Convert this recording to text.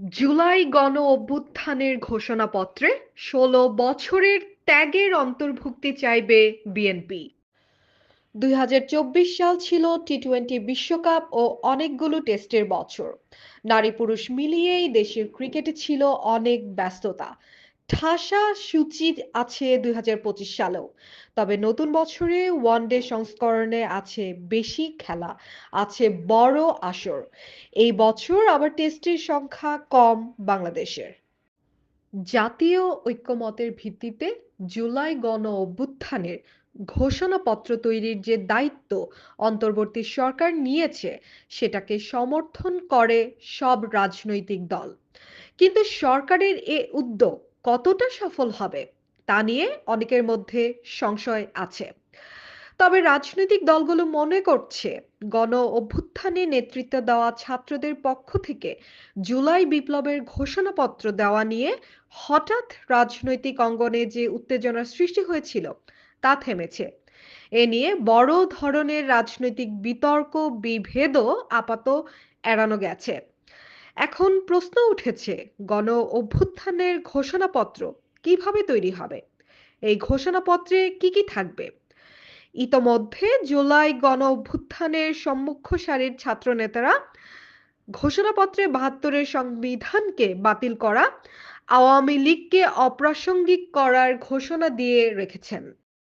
জুলাই গণ অভ্যুত্থানের ঘোষণাপত্রে ১৬ বছরের ত্যাগের অন্তর্ভুক্তি চাইবে বিএনপি। ২০২৪ সাল ছিল টি-টোয়েন্টি বিশ্বকাপ ও অনেকগুলো টেস্টের বছর। নারী পুরুষ মিলিয়েই দেশের ক্রিকেটে ছিল অনেক ব্যস্ততা। ঠাসা সূচি আছে ২০২৫ সালেও। তবে নতুন বছরে ওয়ানডে সংস্করণে আছে বেশি খেলা, আছে বড় আসর। এই বছর আবার টেস্টের সংখ্যা কম বাংলাদেশের। জাতীয় ঐক্যমতের ভিত্তিতে জুলাই গণ অভ্যুত্থানের ঘোষণাপত্র তৈরির যে দায়িত্ব অন্তর্বর্তী সরকার নিয়েছে, সেটাকে সমর্থন করে সব রাজনৈতিক দল। কিন্তু সরকারের এ উদ্যোগ কতটা সফল হবে তা নিয়ে অনেকের মধ্যে সংশয় আছে। তবে রাজনৈতিক দলগুলো মনে করছে, গণ অভ্যুত্থানে নেতৃত্ব দেওয়া ছাত্রদের পক্ষ থেকে জুলাই বিপ্লবের ঘোষণাপত্র দেওয়া নিয়ে হঠাৎ রাজনৈতিক অঙ্গনে যে উত্তেজনার সৃষ্টি হয়েছিল তা থেমেছে। এ নিয়ে বড় ধরনের রাজনৈতিক বিতর্ক বিভেদও আপাতত এড়ানো গেছে। এখন প্রশ্ন উঠেছে, গণ অভ্যুত্থানের ঘোষণাপত্র কিভাবে তৈরি হবে, এই ঘোষণাপত্রে কি কি থাকবে। ইতোমধ্যে জুলাই গণ অভ্যুত্থানের সম্মুখ সারির ছাত্রনেতারা ঘোষণাপত্রে ৭২-এর সংবিধানকে বাতিল করা, আওয়ামী লীগকে অপ্রাসঙ্গিক করার ঘোষণা দিয়ে রেখেছেন।